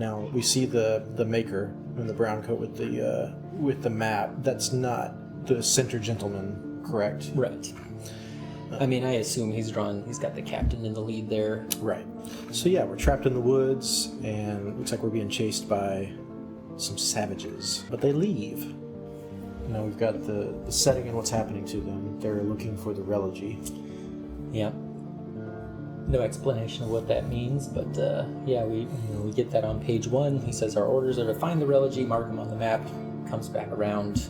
Now we see the maker in the brown coat with the map. That's not the center gentleman, correct? Right. I mean, I assume he's got the captain in the lead there. Right. So yeah, we're trapped in the woods, and it looks like we're being chased by some savages. But they leave. Now we've got the setting and what's happening to them. They're looking for the Religy. Yeah. No explanation of what that means, but yeah, we get that on page 1. He says our orders are to find the Religy, mark them on the map. Comes back around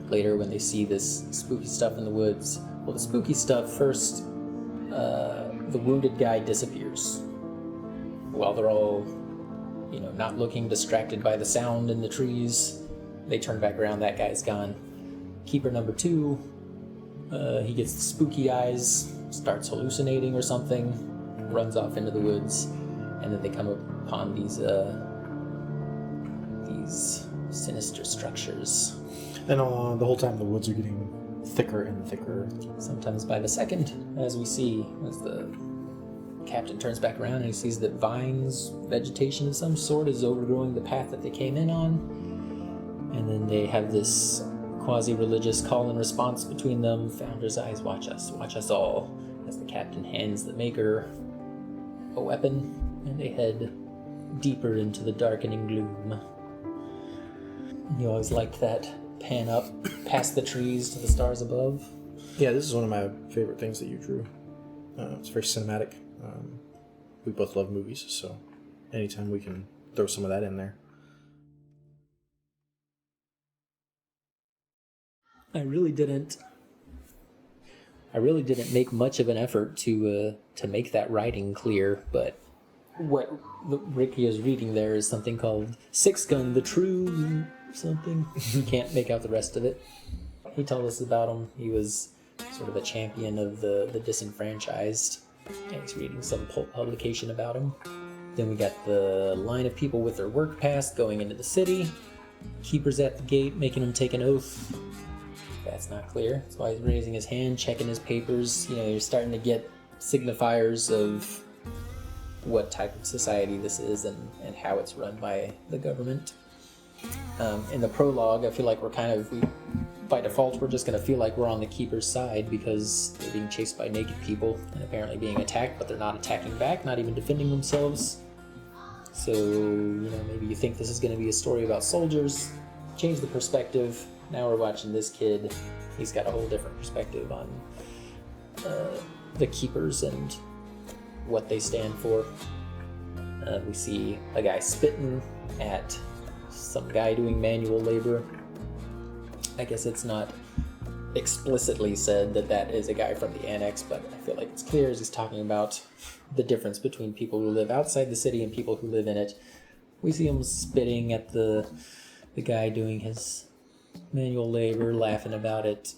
later when they see this spooky stuff in the woods. Well, the spooky stuff first, the wounded guy disappears. While they're all, not looking, distracted by the sound in the trees, they turn back around, that guy's gone. Keeper number 2, he gets the spooky eyes, starts hallucinating or something, runs off into the woods, and then they come upon these sinister structures. And the whole time the woods are getting thicker and thicker. Sometimes by the second, as we see, as the captain turns back around and he sees that vines, vegetation of some sort, is overgrowing the path that they came in on. And then they have this quasi-religious call and response between them. Founder's eyes, watch us all, as the captain hands the maker a weapon, and they head deeper into the darkening gloom. You always liked that pan up past the trees to the stars above. Yeah, this is one of my favorite things that you drew. It's very cinematic. We both love movies, so anytime we can throw some of that in there. I really didn't make much of an effort to make that writing clear, but what Ricky is reading there is something called Six Gun, the True something. You can't make out the rest of it. He told us about him. He was sort of a champion of the disenfranchised. And he's reading some pulp publication about him. Then we got the line of people with their work pass going into the city. Keeper's at the gate, making him take an oath. That's not clear. That's why he's raising his hand, checking his papers. You're starting to get signifiers of what type of society this is and how it's run by the government. In the prologue, I feel like by default, we're just going to feel like we're on the Keeper's side because they're being chased by naked people and apparently being attacked, but they're not attacking back, not even defending themselves. So, maybe you think this is going to be a story about soldiers. Change the perspective. Now we're watching this kid. He's got a whole different perspective on the Keepers and what they stand for. We see a guy spitting at some guy doing manual labor. I guess it's not explicitly said that is a guy from the annex, but I feel like it's clear as he's talking about the difference between people who live outside the city and people who live in it. We see him spitting at the guy doing his manual labor, laughing about it.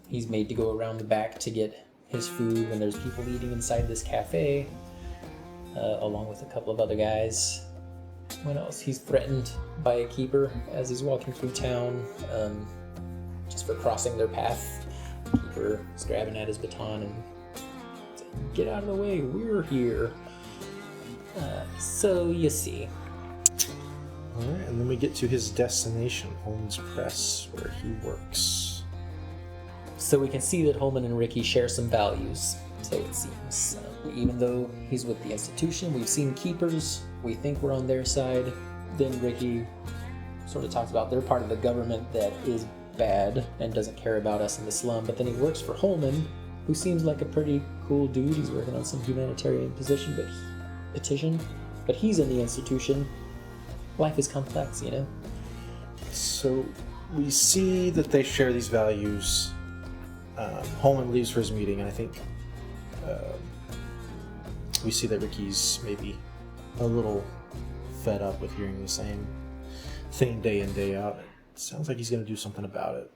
He's made to go around the back to get his food when there's people eating inside this cafe, along with a couple of other guys. What else? He's threatened by a keeper as he's walking through town, just for crossing their path. The keeper is grabbing at his baton and saying, "Get out of the way, we're here." So you see. Alright, and then we get to his destination, Holmes Press, where he works. So we can see that Holman and Ricky share some values, so it seems. Even though he's with the institution, we've seen Keepers, we think we're on their side. Then Ricky sort of talks about they're part of the government that is bad and doesn't care about us in the slum, but then he works for Holman, who seems like a pretty cool dude. He's working on some humanitarian petition, but he's in the institution. Life is complex, So we see that they share these values. Holman leaves for his meeting, and I think we see that Ricky's maybe a little fed up with hearing the same thing day in, day out. It sounds like he's going to do something about it.